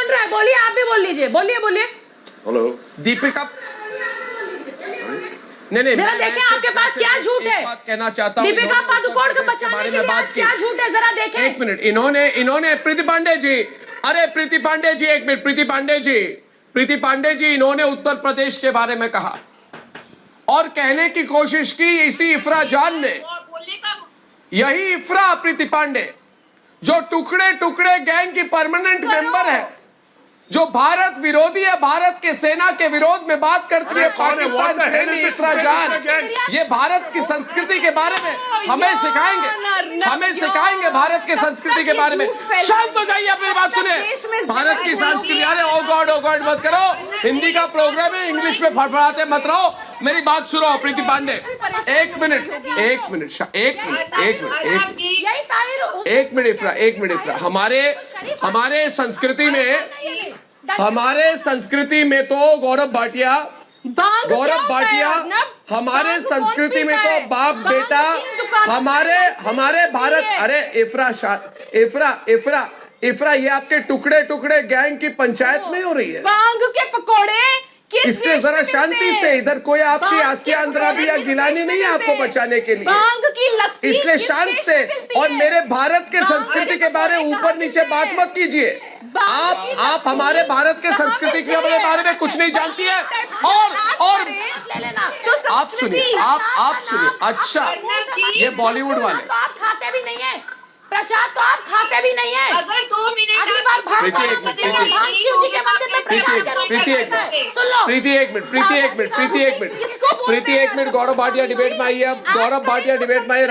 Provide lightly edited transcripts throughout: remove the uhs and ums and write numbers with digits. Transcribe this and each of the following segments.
सुन रहा है, बोलिए, आप भी बोल लीजिए, बोलिए बोलिए। हेलो दीपिका, नहीं जरा देखें आपके पास क्या झूठ है। बात कहना चाहता हूं, दीपिका पादुकोण को बचाने के लिए आज क्या झूठ है, जरा देखें। एक मिनट, इन्होंने प्रीति पांडे जी, अरे प्रीति पांडे जी, एक मिनट, प्रीति पांडे जी, इन्होंने उत्तर प्रदेश के बारे में कहा और कहने की कोशिश की इसी इफ्रा जान ने, यही इफ्रा प्रीति पांडे जो टुकड़े टुकड़े गैंग की परमानेंट मेंबर है, जो भारत विरोधी है, भारत के सेना के विरोध में बात करती है, पाकिस्तान प्रेमी इफ्रा जान, ये भारत की संस्कृति के बारे में हमें सिखाएंगे भारत के संस्कृति के बारे में। शांत हो जाइए, अपनी बात सुने। भारत की संस्कृति, अरे ओ गॉड मत करो, हिंदी का प्रोग्राम है, इंग्लिश में फड़फड़ाते मत रहो, मेरी बात सुनो। प्रीति पांडे, एक मिनट इफ्रा, हमारे संस्कृति में तो गौरव भाटिया, हमारे संस्कृति में तो बाप बेटा, हमारे भारत, अरे इफ्रा, ये आपके टुकड़े टुकड़े गैंग की पंचायत नहीं हो रही है। बांग के पकोड़े इसलिए जरा शांति से, इधर कोई आपकी आसिया अंद्राबी या गिलानी नहीं है आपको बचाने के लिए, बांग की लस्सी, इसलिए शांत से, और मेरे भारत के संस्कृति के बारे ऊपर नीचे बात मत कीजिए। आप हमारे भारत के संस्कृति के बारे में कुछ नहीं जानती है। और आप सुनिए, अच्छा, ये बॉलीवुड वाले, तो आप खाते भी नहीं है प्रसाद, तो आप खाते भी नहीं है। अगर 2 मिनट अगली बार प्रीति एक मिनट, शिव जी के मंदिर में प्रसाद करोगे। सुन लो, प्रीति एक मिनट, गौरव भाटिया डिबेट में आइए। अब गौरव भाटिया डिबेट में आइए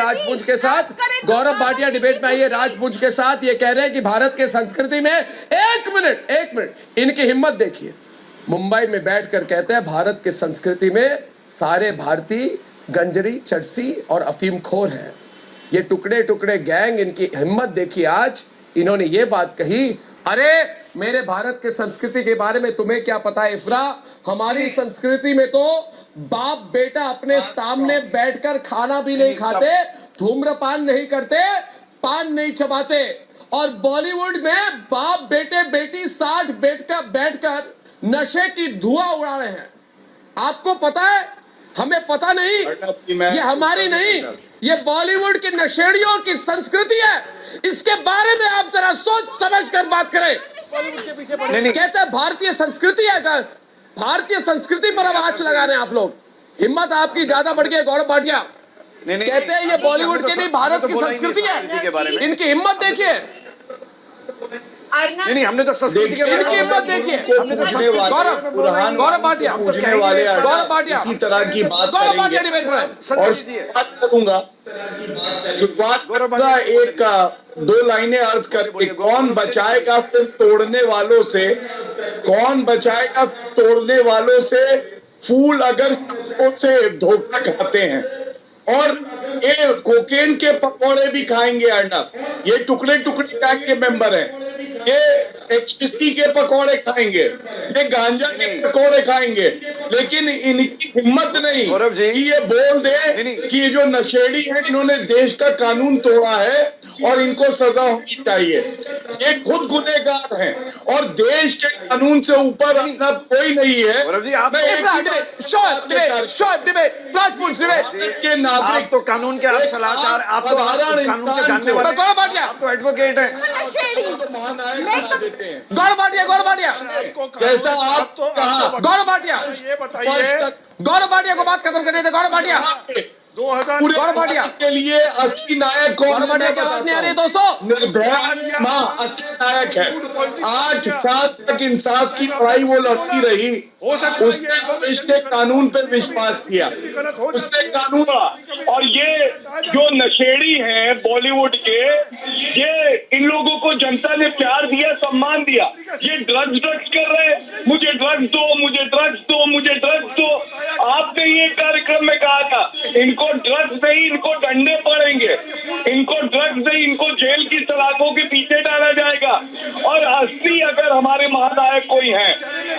राजपूत के साथ, ये कह रहे हैं कि भारत के संस्कृति में, एक मिनट, इनकी हिम्मत देखिए, मुंबई में बैठकर कहते हैं भारत के संस्कृति में सारे भारतीय गंजरी, चरसी और अफीम खोर हैं। ये टुकड़े टुकड़े गैंग, इनकी हिम्मत देखिए, आज इन्होंने ये बात कही। अरे मेरे भारत के संस्कृति के बारे में तुम्हें क्या पता है इफ्रा? हमारी संस्कृति में तो बाप बेटा अपने सामने बैठकर खाना भी नहीं खाते, धूम्रपान नहीं करते, पान नहीं चबाते, और बॉलीवुड में बाप बेटे बेटी साथ बैठकर नशे की धुआं उड़ा रहे हैं। आपको पता है? हमें पता नहीं, ये हमारी नहीं, ये बॉलीवुड की नशेड़ियों की संस्कृति है। इसके बारे में आप जरा सोच समझ कर बात करें। कहते हैं भारतीय संस्कृति है, भारतीय संस्कृति पर आवाज लगा रहे हैं आप लोग। हिम्मत आपकी ज्यादा बढ़ गई गौरव भाटिया। कहते हैं ये बॉलीवुड की नहीं, भारत की संस्कृति है। इनकी हिम्मत देखिए, नहीं, हमने तो संस्कृति के इनकी हिम्मत देखिए। गौरव भाटिया इसी तरह की बात करेंगे और शुरुआत एक 2 लाइनें अर्ज करके, कौन बचाएगा फिर तोड़ने वालों से, फूल अगर से धोखा खाते हैं, और ये कोकेन के पकौड़े भी खाएंगे अर्नब, ये टुकड़े गैंग के मेंबर हैं, ये HPC के पकौड़े खाएंगे, ये गांजा के पकौड़े खाएंगे, लेकिन इनकी हिम्मत नहीं कि ये बोल दे कि ये जो नशेड़ी हैं इन्होंने देश का कानून तोड़ा है और इनको सजा होनी चाहिए। ये खुद गुनहगार हैं और देश के कानून से ऊपर अपना कोई नहीं है। के नागरिक तो कानून के, आप सलाहकार, आप तो कानून के जानने वाले, आप तो एडवोकेट हैं। गौरव भाटिया जैसा आप कहा, गौरव भाटिया को बात खत्म करने दे। गौरव भाटिया 2000 के लिए असली नायक कौन है? आवाज नहीं आ रही दोस्तों। निर्भया मां असली नायक है। 8 साल तक इंसाफ की लड़ाई वो लड़ती रही, उसने देश के कानून पे विश्वास किया, उसने कानून। और ये जो नशेड़ी हैं बॉलीवुड के, ये इन लोगों को जनता ने प्यार दिया, सम्मान दिया। ये ड्रग्स कर रहे हैं, मुझे ड्रग्स दो। आपने ये कार्यक्रम में कहा था इनको ड्रग्स नहीं, इनको डंडे पड़ेंगे, इनको ड्रग्स नहीं, इनको जेल की सलाखों के पीछे डाला जाएगा। और असली अगर हमारे महानायक कोई हैं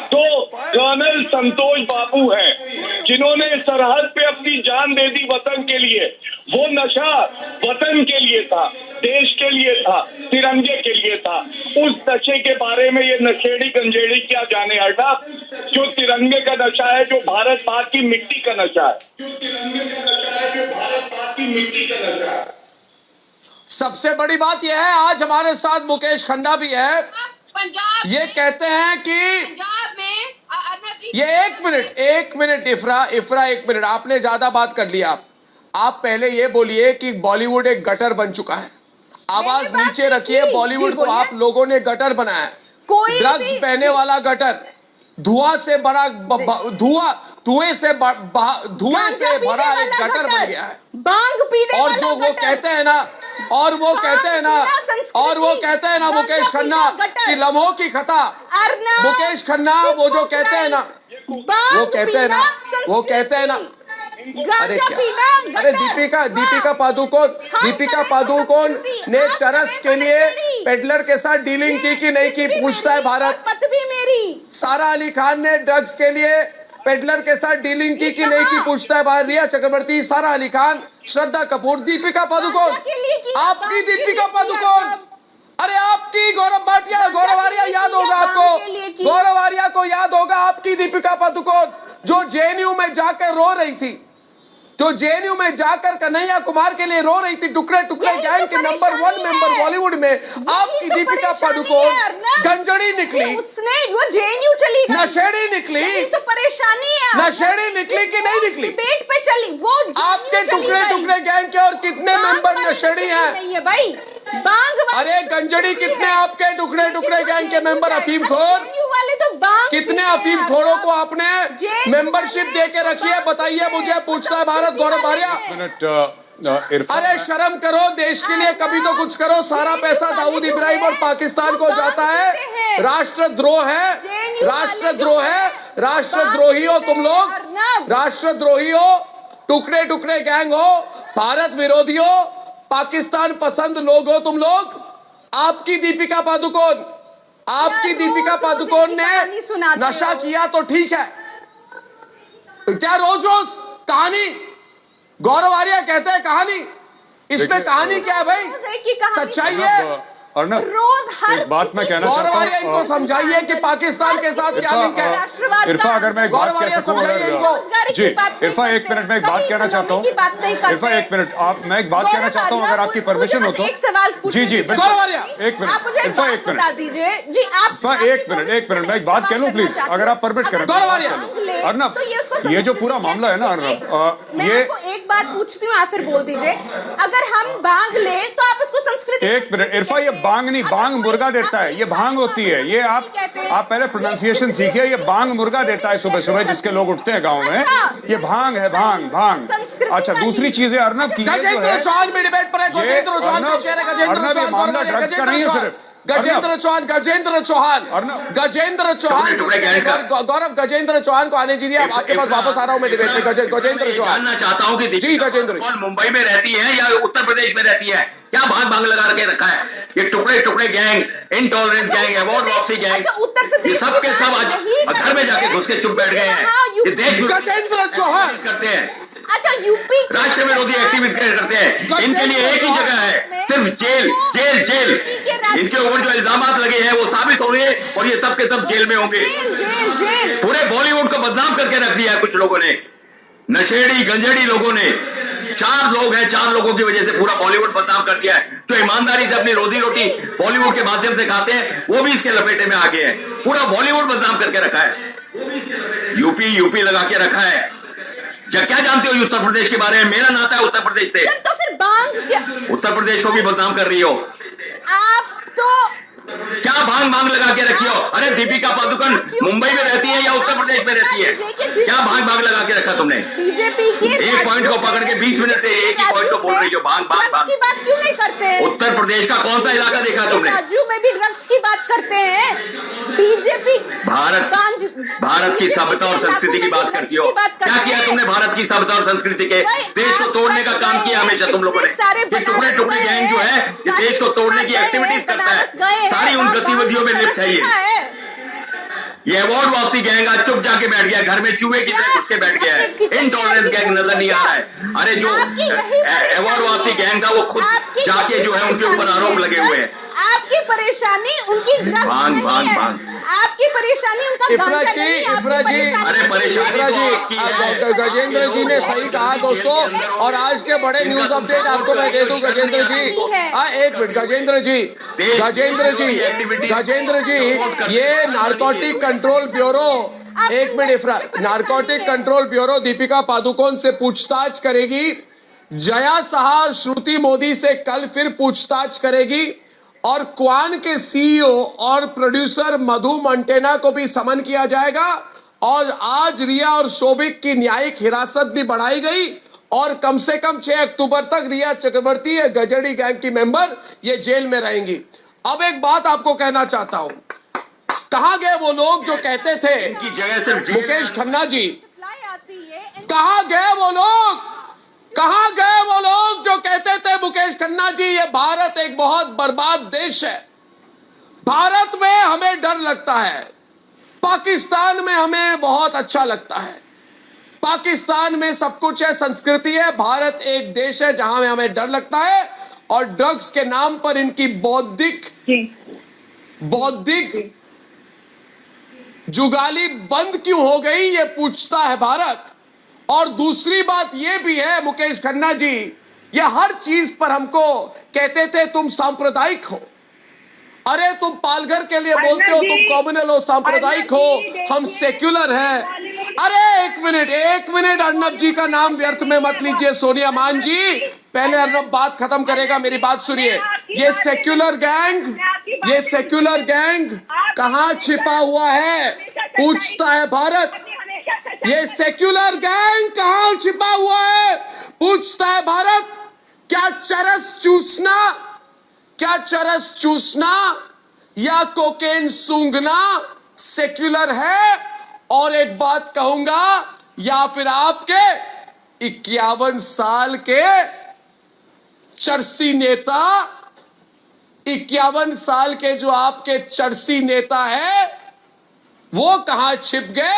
तो कर्नल संतोष बाबू हैं, जिन्होंने सरहद पे अपनी जान दे दी वतन के लिए। वो नशा वतन के लिए था, देश के लिए था, तिरंगे के लिए था। उस नशे के बारे में ये नशेड़ी गंजेड़ी क्या जाने हटा, जो तिरंगे का नशा है, जो भारत माँ की मिट्टी का नशा है, सबसे बड़ी बात यह है, आज हमारे साथ मुकेश खन्ना भी है। पंजाब ये कहते हैं कि पंजाब में ये एक मिनट इफ्रा एक मिनट, आपने ज्यादा बात कर लिया। आप पहले ये बोलिए कि बॉलीवुड एक गटर बन चुका है। आवाज मैंने बात नीचे की रखिए। थी। बॉलीवुड जी, को बोलिए। आप लोगों ने गटर बनाया है, कोई ड्रग्स भी- बहने वाला गटर, धुआं से भरा धुएं से भरा एक गटर बन गया है। बांग पीने और वाला जो वो गटर। कहते हैं ना, और वो कहते हैं ना मुकेश खन्ना कि लम्हों की खता, अर्नब, मुकेश खन्ना वो जो कहते हैं ना, बांग वो कहते हैं ना, वो कहते हैं ना, अरे गांजा क्या, पीना अरे गटर। दीपिका पादुकोण ने चरस के लिए पेडलर के साथ डीलिंग की कि नहीं की, पूछता है भारत। मत भी मेरी। सारा अली खान ने ड्रग्स के लिए पेडलर के साथ डीलिंग की कि नहीं की, पूछता है भारत। रिया चक्रवर्ती, सारा अली खान, श्रद्धा कपूर, दीपिका पादुकोण, आपकी दीपिका पादुकोण, अरे आपकी गौरव भाटिया, गौरव आर्या याद होगा आपको, गौरव आर्या को याद होगा आपकी दीपिका पादुकोण, जो जेएनयू में जाकर रो रही थी, जो जेएनयू में जाकर कन्हैया कुमार के लिए रो रही थी। टुकड़े टुकड़े गैंग के नंबर 1 मेंबर बॉलीवुड में आपकी दीपिका पादुकोण गंजड़ी निकली, उसने वो जेएनयू चली गई, नशेड़ी निकली, यही तो परेशानी है। नशेड़ी निकली कि नहीं निकली? डिबेट पे चली वो, आपके टुकड़े टुकड़े गैंग के और कितने मेंबर नशेड़ी हैं? नहीं है भाई, बांग अरे गंजड़ी कितने आपके टुकड़े टुकड़े गैंग के मेंबर? अफीम खोर वाले तो बांग कितने पीते हैं अफीम यार। खोरों को आपने जेएनयू मेंबरशिप दे के रखी है? बताइए मुझे, पूछता है भारत। गौरव भाटिया, इरफान, अरे शर्म करो, देश के लिए कभी तो कुछ करो। सारा पैसा दाऊद इब्राहिम और पाकिस्तान को जाता है। राष्ट्रद्रोह है, राष्ट्रद्रोह है, राष्ट्रद्रोही हो तुम लोग, राष्ट्रद्रोही हो, टुकड़े टुकड़े गैंग हो, भारत विरोधी हो, पाकिस्तान पसंद लोग हो तुम लोग। आपकी दीपिका पादुकोण, आपकी दीपिका पादुकोण ने नशा किया तो ठीक है, क्या रोज रोज कहानी? गौरव आर्या कहते हैं कहानी, इसमें कहानी क्या है भाई? सच्चाई है। अर्नब, रोज हर एक बात मैं कहना गौरव चाहता आर्या इनको हूँ। समझाइए कि पाकिस्तान के साथ क्या लिंक है। इरफा, अगर मैं एक बात गौरव कह आर्या सकूं, समझाइए इनको। अगर जी इरफा, एक मिनट में एक बात कहना चाहता हूँ। इरफा, एक मिनट, आप, मैं एक बात कहना चाहता हूँ, अगर आपकी परमिशन हो तो। एक सवाल जी जी, गौरव आर्या, एक मिनट, आप मुझे इरफा, एक बता मिनट दीजिए जी। आप इरफा, एक मिनट मैं एक बात कह लूं प्लीज, अगर आप परमिट करें। गौरव आर्या, अर्नब, ये जो पूरा मामला है ना अर्नब, मैं ये आपको एक बात पूछती हूँ, आप फिर बोल दीजिए। अगर हम बांग ले तो आप उसको संस्कृति, एक मिनट इरफा, ये बांग नहीं, बांग मुर्गा देता है, ये भांग होती है। ये आप पहले प्रोनाउंसिएशन सीखिए। ये बांग मुर्गा देता है सुबह सुबह जिसके लोग उठते हैं गांव में, ये भांग है, भांग। अच्छा, दूसरी चीज है अर्नब की, ये जो गजेंद्र है, चौहान भी डिबेट पर है। गजेंद्र चौहान को चेहरे, गजेंद्र अर्नब, ये चौहान, मामला गौरव आर्या, ड्रग्स का नहीं है सिर्फ। गजेंद्र चौहान, गजेंद्र चौहान, अर्नब, गजेंद्र चौहान, गौरव गजेंद्र चौहान को आने दीजिए। आपके पास वापस आ रहा हूं मैं डिबेट में। गजेंद्र चौहान, जानना चाहता हूँ कि जी, दीपिका गजेंद्र। पादुकोण मुंबई में रहती है या उत्तर प्रदेश में रहती है? क्या भाग भाग लगा के रखा है? ये टुकड़े टुकड़े गैंग, इनटॉलरेंस गैंग, अवार्ड वापसी गैंग, उत्तर प्रदेश ये सब के सब आज घर में जाके घुस के चुप बैठ गए हैं। ये देश गजेंद्र चौहान करते हैं, अच्छा यूपी राष्ट्र विरोधी एक्टिविटी करते हैं। इनके लिए एक ही जगह है, सिर्फ जेल, जेल, जेल। इनके ऊपर जो इल्जामात लगे हैं वो साबित हो गए और ये सब के सब जेल में होंगे। Jail jail. पूरे बॉलीवुड को बदनाम करके रख दिया है कुछ लोगों ने, नशेड़ी गंजेड़ी लोगों ने। 4 लोग हैं, 4 लोगों की वजह से पूरा बॉलीवुड बदनाम कर दिया है। जो ईमानदारी से अपनी रोजी रोटी बॉलीवुड के माध्यम से खाते हैं वो भी इसके लपेटे में आ गए हैं। पूरा बॉलीवुड बदनाम करके रखा है। यूपी लगा के रखा है। क्या जानते हो उत्तर प्रदेश के बारे में? मेरा नाता है उत्तर प्रदेश से। तो फिर बांग क्या? उत्तर प्रदेश को भी बदनाम कर रही हो। आप तो क्या भांग लगा के रखी हो? अरे दीपिका पादुकोण मुंबई में रहती है या उत्तर प्रदेश में रहती है? क्या भांग लगा के रखा तुमने? बीजेपी की एक पॉइंट को पकड़ के 20 मिनट से एक ही पॉइंट को बोल रही हो, भांग की बात क्यों नहीं करते? उत्तर प्रदेश का कौन सा इलाका देखा तुमने? राजू में भी ड्रग्स की बात करते हैं। बीजेपी भारत की सभ्यता और संस्कृति की बात करती हो। क्या किया तुमने भारत की सभ्यता और संस्कृति के? देश को तोड़ने का काम किया हमेशा तुम लोगों ने। ये टुकड़े टुकड़े गैंग जो है ये देश को तोड़ने की एक्टिविटीज करता है, सारी उन गतिविधियों में लिप्त है। ये ये अवार्ड वापसी गैंग आज चुप जाके बैठ गया, घर में चूहे की तरह घुस के बैठ गया है। इनटॉलरेंस गैंग नजर नहीं आ रहा है। अरे जो अवार्ड वापसी गैंग था वो खुद जाके जो है उनके ऊपर आरोप लगे हुए हैं। आपकी परेशानी उनकी ड्रग्स भांग भांग भांग, आपकी परेशानी उनका इफ्रा जी, अरे परेशानी तो आपकी है। गजेंद्र जी ने सही कहा दोस्तों। और आज के बड़े न्यूज अपडेट आपको मैं दे दूं गजेंद्र जी। एक मिनट गजेंद्र जी, ये नारकोटिक कंट्रोल ब्यूरो, एक minute इफ्रा, narcotic control bureau Deepika Padukone से पूछताछ करेगी। जया साहा श्रुति मोदी से कल फिर पूछताछ करेगी और क्वान के सीईओ और प्रोड्यूसर मधु मंटेना को भी समन किया जाएगा। और आज रिया और शोभिक की न्यायिक हिरासत भी बढ़ाई गई और कम से कम 6 अक्टूबर तक रिया चक्रवर्ती है गजेड़ी गैंग की मेंबर, ये जेल में रहेंगी। अब एक बात आपको कहना चाहता हूं, कहां गए वो लोग जो कहते थे की जगह सिर्फ मुकेश खन्ना जी, कहां गए वो लोग जो कहते थे मुकेश खन्ना जी ये भारत एक बहुत बर्बाद देश है, भारत में हमें डर लगता है, पाकिस्तान में हमें बहुत अच्छा लगता है, पाकिस्तान में सब कुछ है, संस्कृति है, भारत एक देश है जहां में हमें डर लगता है। और ड्रग्स के नाम पर इनकी बौद्धिक जुगाली बंद क्यों हो गई, ये पूछता है भारत। और दूसरी बात ये भी है मुकेश खन्ना जी, ये हर चीज पर हमको कहते थे तुम सांप्रदायिक हो। अरे तुम पालघर के लिए बोलते हो तुम कम्युनल हो, सांप्रदायिक हो, हम सेक्युलर हैं। अरे एक मिनट अर्नब जी का नाम व्यर्थ में मत लीजिए सोनिया मान जी, पहले अर्नब बात खत्म करेगा, मेरी बात सुनिए। ये सेक्युलर गैंग कहां छिपा हुआ है पूछता है भारत। ये सेक्युलर गैंग कहां छिपा हुआ है पूछता है भारत। क्या चरस चूसना या कोकेन सूंघना सेक्युलर है? और एक बात कहूंगा, या फिर आपके 51 साल के चरसी नेता, 51 साल के जो आपके चरसी नेता है वो कहां छिप गए?